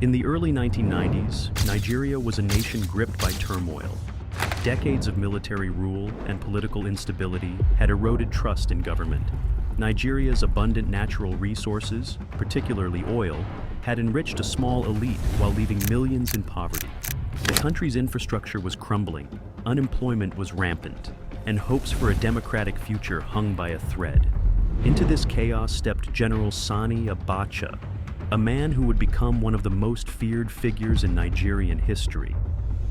In the early 1990s, Nigeria was a nation gripped by turmoil. Decades of military rule and political instability had eroded trust in government. Nigeria's abundant natural resources, particularly oil, had enriched a small elite while leaving millions in poverty. The country's infrastructure was crumbling, unemployment was rampant, and hopes for a democratic future hung by a thread. Into this chaos stepped General Sani Abacha, a man who would become one of the most feared figures in Nigerian history.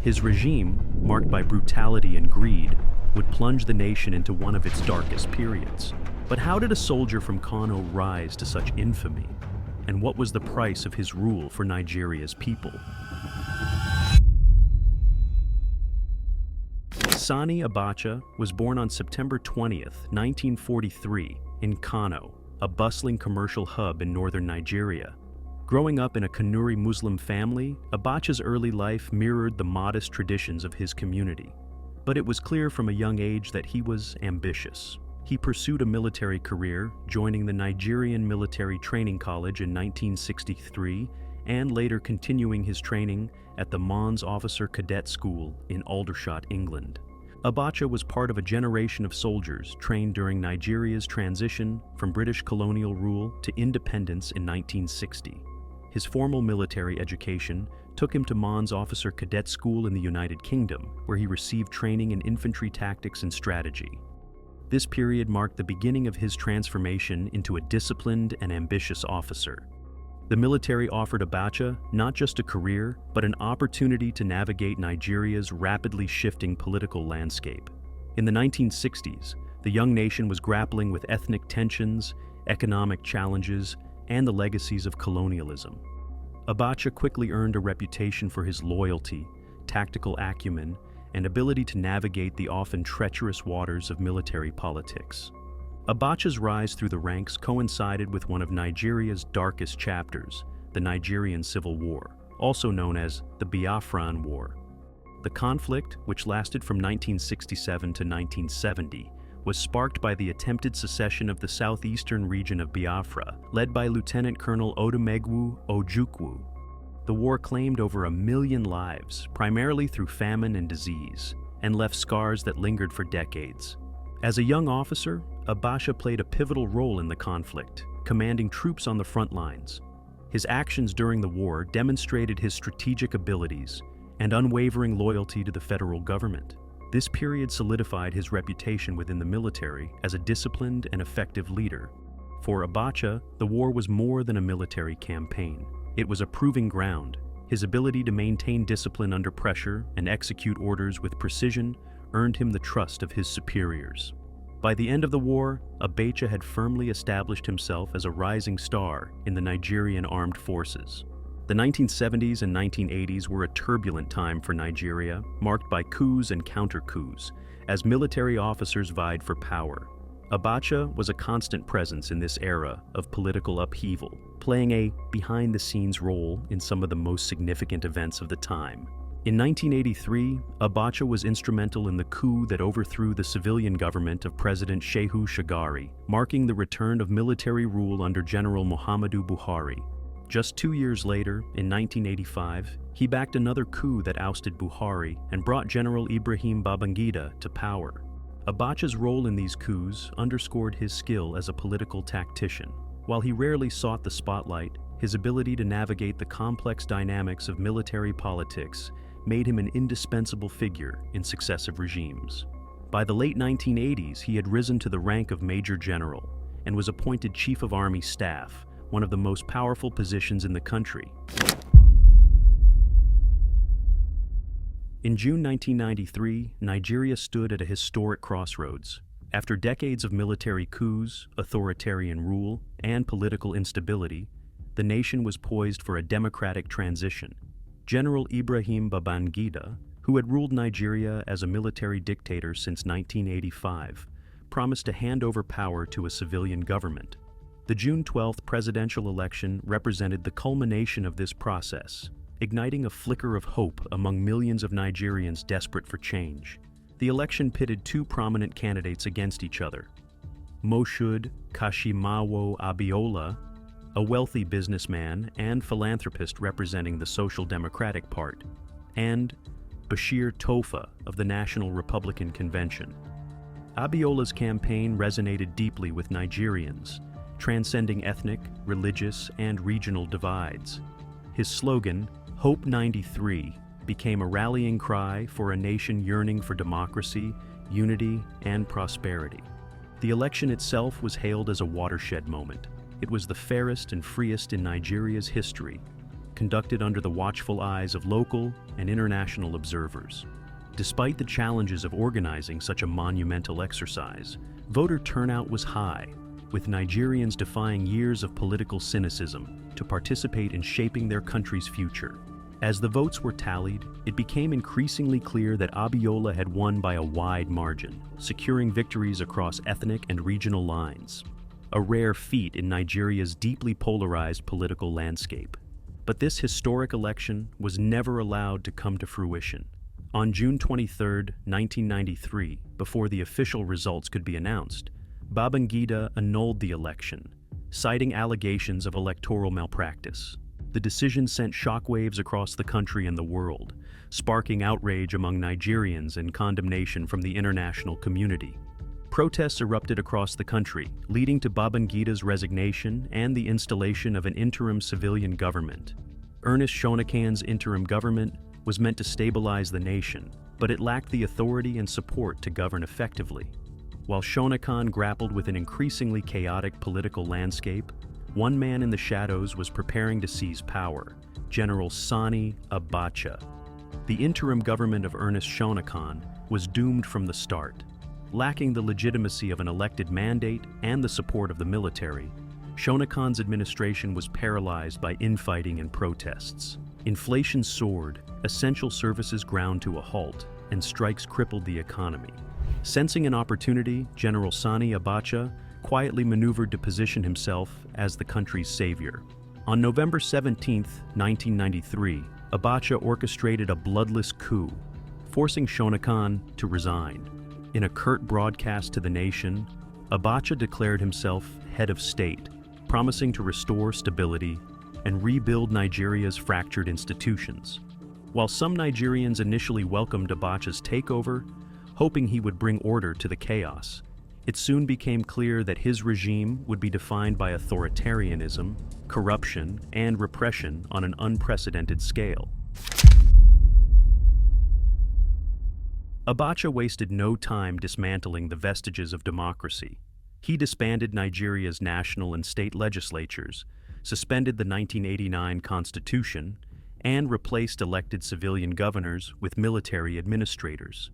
His regime, marked by brutality and greed, would plunge the nation into one of its darkest periods. But how did a soldier from Kano rise to such infamy? And what was the price of his rule for Nigeria's people? Sani Abacha was born on September 20th, 1943, in Kano, a bustling commercial hub in northern Nigeria. Growing up in a Kanuri Muslim family, Abacha's early life mirrored the modest traditions of his community. But it was clear from a young age that he was ambitious. He pursued a military career, joining the Nigerian Military Training College in 1963, and later continuing his training at the Mons Officer Cadet School in Aldershot, England. Abacha was part of a generation of soldiers trained during Nigeria's transition from British colonial rule to independence in 1960. His formal military education took him to Mons Officer Cadet School in the United Kingdom, where he received training in infantry tactics and strategy. This period marked the beginning of his transformation into a disciplined and ambitious officer. The military offered Abacha not just a career, but an opportunity to navigate Nigeria's rapidly shifting political landscape. In the 1960s, the young nation was grappling with ethnic tensions, economic challenges, and the legacies of colonialism. Abacha quickly earned a reputation for his loyalty, tactical acumen, and ability to navigate the often treacherous waters of military politics. Abacha's rise through the ranks coincided with one of Nigeria's darkest chapters, the Nigerian Civil War, also known as the Biafran War. The conflict, which lasted from 1967 to 1970, was sparked by the attempted secession of the southeastern region of Biafra, led by Lieutenant Colonel Odumegwu Ojukwu. The war claimed over 1 million lives, primarily through famine and disease, and left scars that lingered for decades. As a young officer, Abacha played a pivotal role in the conflict, commanding troops on the front lines. His actions during the war demonstrated his strategic abilities and unwavering loyalty to the federal government. This period solidified his reputation within the military as a disciplined and effective leader. For Abacha, the war was more than a military campaign. It was a proving ground. His ability to maintain discipline under pressure and execute orders with precision earned him the trust of his superiors. By the end of the war, Abacha had firmly established himself as a rising star in the Nigerian armed forces. The 1970s and 1980s were a turbulent time for Nigeria, marked by coups and counter-coups, as military officers vied for power. Abacha was a constant presence in this era of political upheaval, playing a behind-the-scenes role in some of the most significant events of the time. In 1983, Abacha was instrumental in the coup that overthrew the civilian government of President Shehu Shagari, marking the return of military rule under General Muhammadu Buhari. Just 2 years later, in 1985, he backed another coup that ousted Buhari and brought General Ibrahim Babangida to power. Abacha's role in these coups underscored his skill as a political tactician. While he rarely sought the spotlight, his ability to navigate the complex dynamics of military politics made him an indispensable figure in successive regimes. By the late 1980s, he had risen to the rank of Major General and was appointed Chief of Army Staff, one of the most powerful positions in the country. In June 1993, Nigeria stood at a historic crossroads. After decades of military coups, authoritarian rule, and political instability, the nation was poised for a democratic transition. General Ibrahim Babangida, who had ruled Nigeria as a military dictator since 1985, promised to hand over power to a civilian government. The June 12th presidential election represented the culmination of this process, igniting a flicker of hope among millions of Nigerians desperate for change. The election pitted two prominent candidates against each other: Moshood Kashimawo Abiola a wealthy businessman and philanthropist representing the Social Democratic Party, and Bashir Tofa of the National Republican Convention. Abiola's campaign resonated deeply with Nigerians, transcending ethnic, religious, and regional divides. His slogan, Hope 93, became a rallying cry for a nation yearning for democracy, unity, and prosperity. The election itself was hailed as a watershed moment. It was the fairest and freest in Nigeria's history, conducted under the watchful eyes of local and international observers. Despite the challenges of organizing such a monumental exercise, voter turnout was high, with Nigerians defying years of political cynicism to participate in shaping their country's future. As the votes were tallied, it became increasingly clear that Abiola had won by a wide margin, securing victories across ethnic and regional lines, a rare feat in Nigeria's deeply polarized political landscape. But this historic election was never allowed to come to fruition. On June 23, 1993, before the official results could be announced, Babangida annulled the election, citing allegations of electoral malpractice. The decision sent shockwaves across the country and the world, sparking outrage among Nigerians and condemnation from the international community. Protests erupted across the country, leading to Babangida's resignation and the installation of an interim civilian government. Ernest Shonekan's interim government was meant to stabilize the nation, but it lacked the authority and support to govern effectively. While Shonekan grappled with an increasingly chaotic political landscape, one man in the shadows was preparing to seize power, General Sani Abacha. The interim government of Ernest Shonekan was doomed from the start. Lacking the legitimacy of an elected mandate and the support of the military, Shonekan's administration was paralyzed by infighting and protests. Inflation soared, essential services ground to a halt, and strikes crippled the economy. Sensing an opportunity, General Sani Abacha quietly maneuvered to position himself as the country's savior. On November 17, 1993, Abacha orchestrated a bloodless coup, forcing Shonekan to resign. In a curt broadcast to the nation, Abacha declared himself head of state, promising to restore stability and rebuild Nigeria's fractured institutions. While some Nigerians initially welcomed Abacha's takeover, hoping he would bring order to the chaos, it soon became clear that his regime would be defined by authoritarianism, corruption, and repression on an unprecedented scale. Abacha wasted no time dismantling the vestiges of democracy. He disbanded Nigeria's national and state legislatures, suspended the 1989 Constitution, and replaced elected civilian governors with military administrators.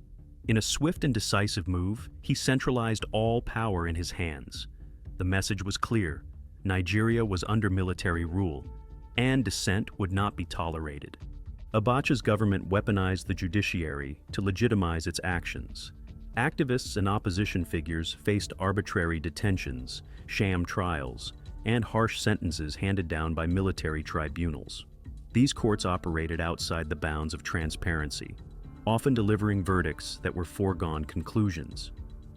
In a swift and decisive move, he centralized all power in his hands. The message was clear: Nigeria was under military rule, and dissent would not be tolerated. Abacha's government weaponized the judiciary to legitimize its actions. Activists and opposition figures faced arbitrary detentions, sham trials, and harsh sentences handed down by military tribunals. These courts operated outside the bounds of transparency, often delivering verdicts that were foregone conclusions.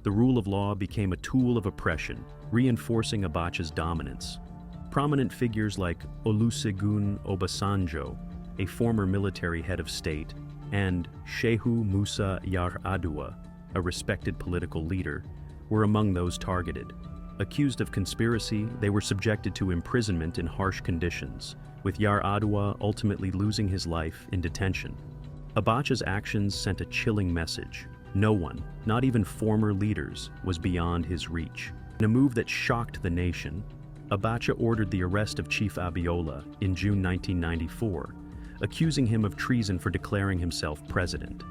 The rule of law became a tool of oppression, reinforcing Abacha's dominance. Prominent figures like Olusegun Obasanjo, a former military head of state, and Shehu Musa Yar'Adua, a respected political leader, were among those targeted. Accused of conspiracy, they were subjected to imprisonment in harsh conditions, with Yar'Adua ultimately losing his life in detention. Abacha's actions sent a chilling message. No one, not even former leaders, was beyond his reach. In a move that shocked the nation, Abacha ordered the arrest of Chief Abiola in June 1994, accusing him of treason for declaring himself president.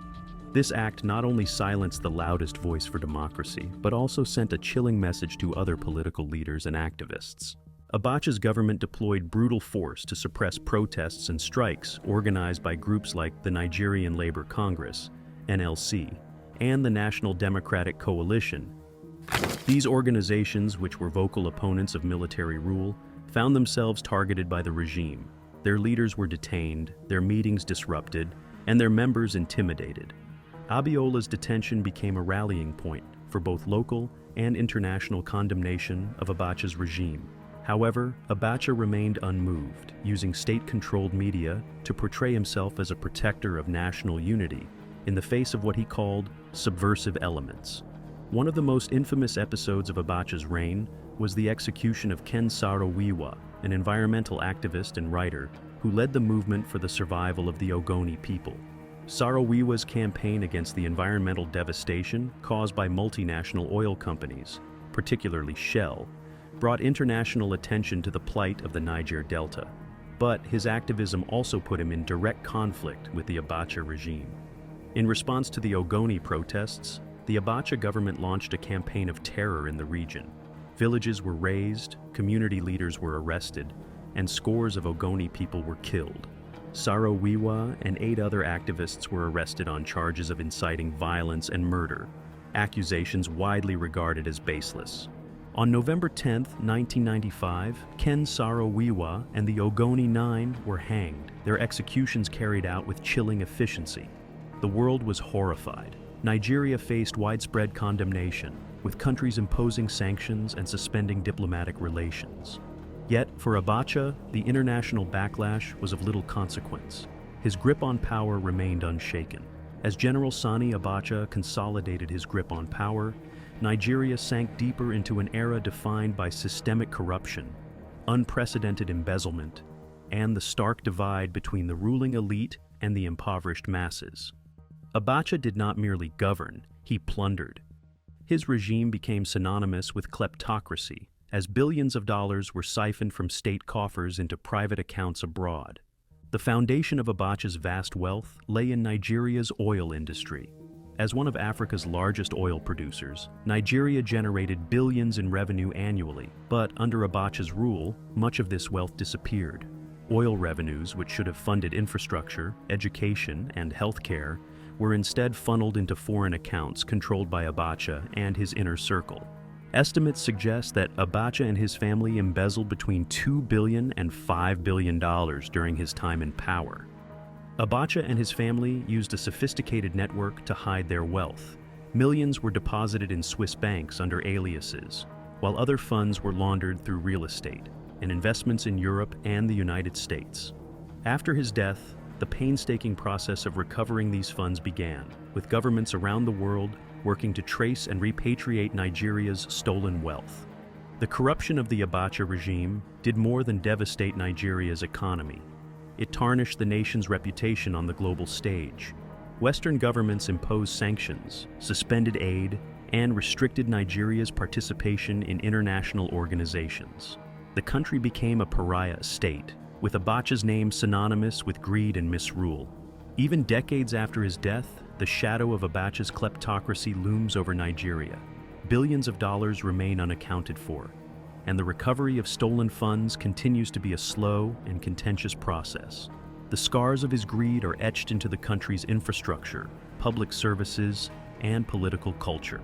This act not only silenced the loudest voice for democracy, but also sent a chilling message to other political leaders and activists. Abacha's government deployed brutal force to suppress protests and strikes organized by groups like the Nigerian Labour Congress, NLC, and the National Democratic Coalition. These organizations, which were vocal opponents of military rule, found themselves targeted by the regime. Their leaders were detained, their meetings disrupted, and their members intimidated. Abiola's detention became a rallying point for both local and international condemnation of Abacha's regime. However, Abacha remained unmoved, using state-controlled media to portray himself as a protector of national unity in the face of what he called subversive elements. One of the most infamous episodes of Abacha's reign was the execution of Ken Saro-Wiwa, an environmental activist and writer who led the movement for the survival of the Ogoni people. Saro-Wiwa's campaign against the environmental devastation caused by multinational oil companies, particularly Shell, brought international attention to the plight of the Niger Delta. But his activism also put him in direct conflict with the Abacha regime. In response to the Ogoni protests, the Abacha government launched a campaign of terror in the region. Villages were razed, community leaders were arrested, and scores of Ogoni people were killed. Saro-Wiwa and 8 other activists were arrested on charges of inciting violence and murder, accusations widely regarded as baseless. On November 10, 1995, Ken Saro-Wiwa and the Ogoni 9 were hanged, their executions carried out with chilling efficiency. The world was horrified. Nigeria faced widespread condemnation, with countries imposing sanctions and suspending diplomatic relations. Yet, for Abacha, the international backlash was of little consequence. His grip on power remained unshaken. As General Sani Abacha consolidated his grip on power, Nigeria sank deeper into an era defined by systemic corruption, unprecedented embezzlement, and the stark divide between the ruling elite and the impoverished masses. Abacha did not merely govern, he plundered. His regime became synonymous with kleptocracy, as billions of dollars were siphoned from state coffers into private accounts abroad. The foundation of Abacha's vast wealth lay in Nigeria's oil industry. As one of Africa's largest oil producers, Nigeria generated billions in revenue annually, but under Abacha's rule, much of this wealth disappeared. Oil revenues, which should have funded infrastructure, education, and healthcare, were instead funneled into foreign accounts controlled by Abacha and his inner circle. Estimates suggest that Abacha and his family embezzled between $2 billion and $5 billion during his time in power. Abacha and his family used a sophisticated network to hide their wealth. Millions were deposited in Swiss banks under aliases, while other funds were laundered through real estate and investments in Europe and the United States. After his death, the painstaking process of recovering these funds began, with governments around the world working to trace and repatriate Nigeria's stolen wealth. The corruption of the Abacha regime did more than devastate Nigeria's economy. It tarnished the nation's reputation on the global stage. Western governments imposed sanctions, suspended aid, and restricted Nigeria's participation in international organizations. The country became a pariah state, with Abacha's name synonymous with greed and misrule. Even decades after his death, the shadow of Abacha's kleptocracy looms over Nigeria. Billions of dollars remain unaccounted for, and the recovery of stolen funds continues to be a slow and contentious process. The scars of his greed are etched into the country's infrastructure, public services, and political culture.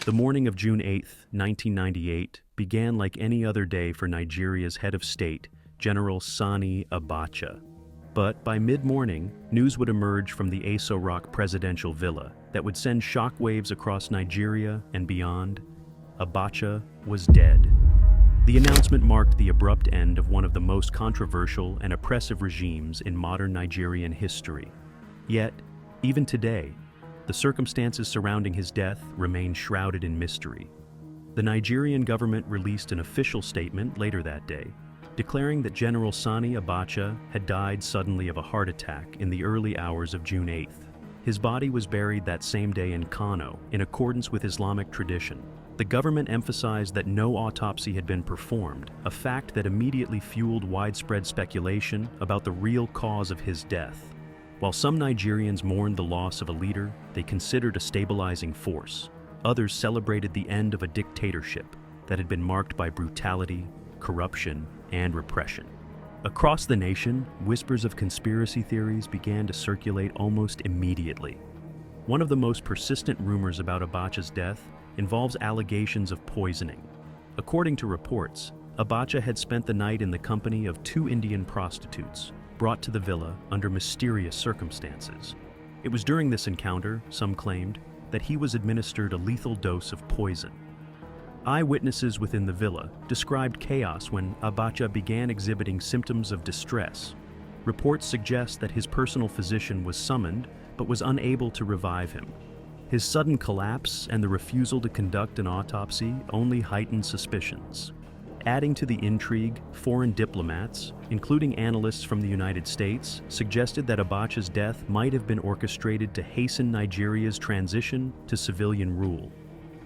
The morning of June 8, 1998, began like any other day for Nigeria's head of state, General Sani Abacha. But by mid-morning, news would emerge from the Aso Rock presidential villa that would send shockwaves across Nigeria and beyond. Abacha was dead. The announcement marked the abrupt end of one of the most controversial and oppressive regimes in modern Nigerian history. Yet, even today, the circumstances surrounding his death remain shrouded in mystery. The Nigerian government released an official statement later that day, declaring that General Sani Abacha had died suddenly of a heart attack in the early hours of June 8th. His body was buried that same day in Kano, in accordance with Islamic tradition. The government emphasized that no autopsy had been performed, a fact that immediately fueled widespread speculation about the real cause of his death. While some Nigerians mourned the loss of a leader they considered a stabilizing force, others celebrated the end of a dictatorship that had been marked by brutality, corruption, and repression. Across the nation, whispers of conspiracy theories began to circulate almost immediately. One of the most persistent rumors about Abacha's death involves allegations of poisoning. According to reports, Abacha had spent the night in the company of 2 Indian prostitutes, brought to the villa under mysterious circumstances. It was during this encounter, some claimed, that he was administered a lethal dose of poison. Eyewitnesses within the villa described chaos when Abacha began exhibiting symptoms of distress. Reports suggest that his personal physician was summoned but was unable to revive him. His sudden collapse and the refusal to conduct an autopsy only heightened suspicions. Adding to the intrigue, foreign diplomats, including analysts from the United States, suggested that Abacha's death might have been orchestrated to hasten Nigeria's transition to civilian rule.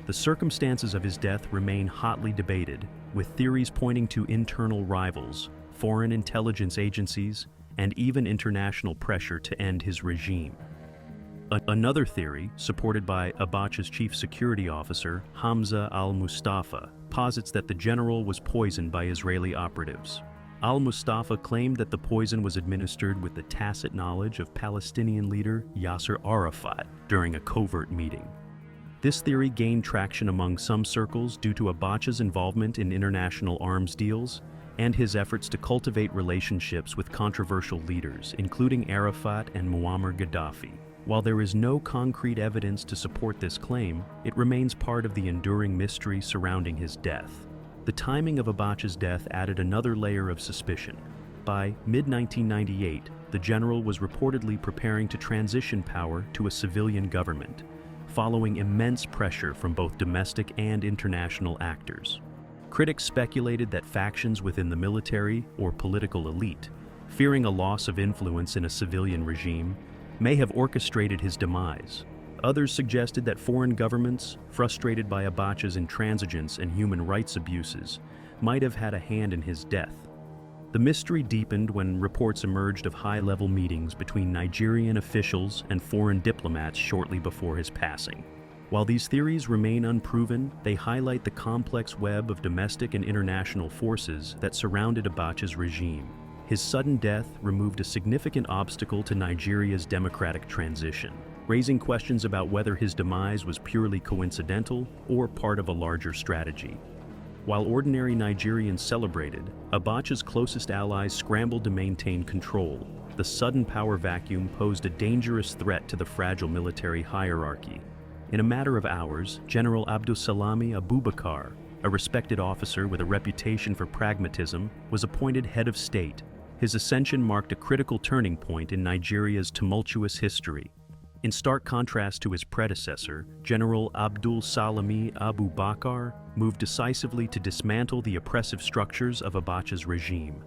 The circumstances of his death remain hotly debated, with theories pointing to internal rivals, foreign intelligence agencies, and even international pressure to end his regime. Another theory, supported by Abacha's chief security officer, Hamza al-Mustafa, posits that the general was poisoned by Israeli operatives. Al-Mustafa claimed that the poison was administered with the tacit knowledge of Palestinian leader Yasser Arafat during a covert meeting. This theory gained traction among some circles due to Abacha's involvement in international arms deals and his efforts to cultivate relationships with controversial leaders, including Arafat and Muammar Gaddafi. While there is no concrete evidence to support this claim, it remains part of the enduring mystery surrounding his death. The timing of Abacha's death added another layer of suspicion. By mid-1998, the general was reportedly preparing to transition power to a civilian government, following immense pressure from both domestic and international actors. Critics speculated that factions within the military or political elite, fearing a loss of influence in a civilian regime, may have orchestrated his demise. Others suggested that foreign governments, frustrated by Abacha's intransigence and human rights abuses, might have had a hand in his death. The mystery deepened when reports emerged of high-level meetings between Nigerian officials and foreign diplomats shortly before his passing. While these theories remain unproven, they highlight the complex web of domestic and international forces that surrounded Abacha's regime. His sudden death removed a significant obstacle to Nigeria's democratic transition, raising questions about whether his demise was purely coincidental or part of a larger strategy. While ordinary Nigerians celebrated, Abacha's closest allies scrambled to maintain control. The sudden power vacuum posed a dangerous threat to the fragile military hierarchy. In a matter of hours, General Abdulsalami Abubakar, a respected officer with a reputation for pragmatism, was appointed head of state. His ascension marked a critical turning point in Nigeria's tumultuous history. In stark contrast to his predecessor, General Abdul Salami Abubakar moved decisively to dismantle the oppressive structures of Abacha's regime.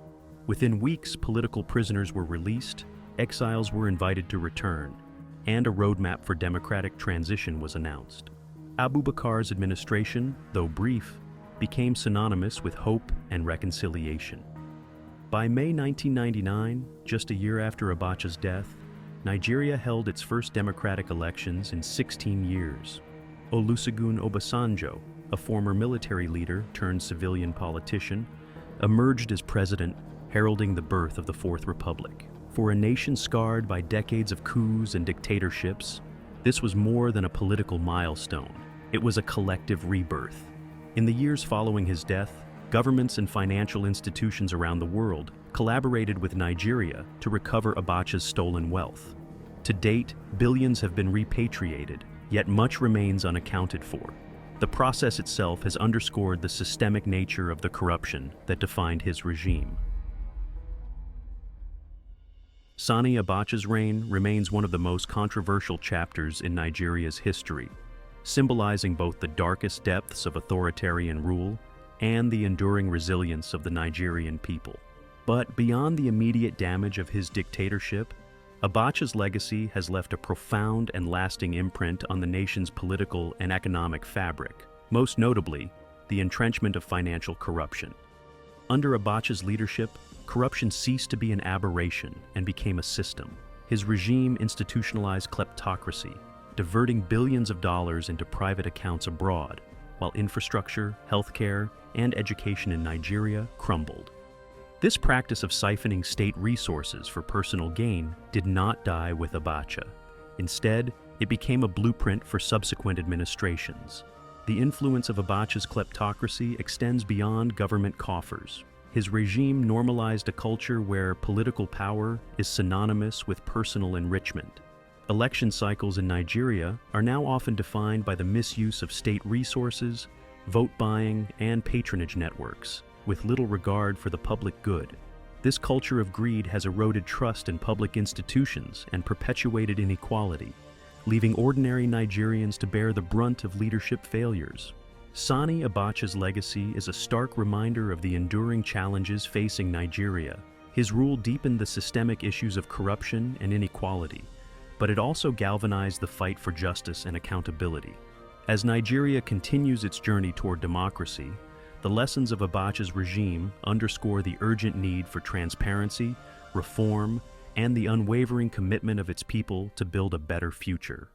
Within weeks, political prisoners were released, exiles were invited to return, and a roadmap for democratic transition was announced. Abubakar's administration, though brief, became synonymous with hope and reconciliation. By May 1999, just a year after Abacha's death, Nigeria held its first democratic elections in 16 years. Olusegun Obasanjo, a former military leader turned civilian politician, emerged as president, heralding the birth of the Fourth Republic. For a nation scarred by decades of coups and dictatorships, this was more than a political milestone. It was a collective rebirth. In the years following his death, governments and financial institutions around the world collaborated with Nigeria to recover Abacha's stolen wealth. To date, billions have been repatriated, yet much remains unaccounted for. The process itself has underscored the systemic nature of the corruption that defined his regime. Sani Abacha's reign remains one of the most controversial chapters in Nigeria's history, symbolizing both the darkest depths of authoritarian rule and the enduring resilience of the Nigerian people. But beyond the immediate damage of his dictatorship, Abacha's legacy has left a profound and lasting imprint on the nation's political and economic fabric, most notably, the entrenchment of financial corruption. Under Abacha's leadership, corruption ceased to be an aberration and became a system. His regime institutionalized kleptocracy, diverting billions of dollars into private accounts abroad, while infrastructure, healthcare, and education in Nigeria crumbled. This practice of siphoning state resources for personal gain did not die with Abacha. Instead, it became a blueprint for subsequent administrations. The influence of Abacha's kleptocracy extends beyond government coffers. His regime normalized a culture where political power is synonymous with personal enrichment. Election cycles in Nigeria are now often defined by the misuse of state resources, vote buying, and patronage networks, with little regard for the public good. This culture of greed has eroded trust in public institutions and perpetuated inequality, leaving ordinary Nigerians to bear the brunt of leadership failures. Sani Abacha's legacy is a stark reminder of the enduring challenges facing Nigeria. His rule deepened the systemic issues of corruption and inequality, but it also galvanized the fight for justice and accountability. As Nigeria continues its journey toward democracy, the lessons of Abacha's regime underscore the urgent need for transparency, reform, and the unwavering commitment of its people to build a better future.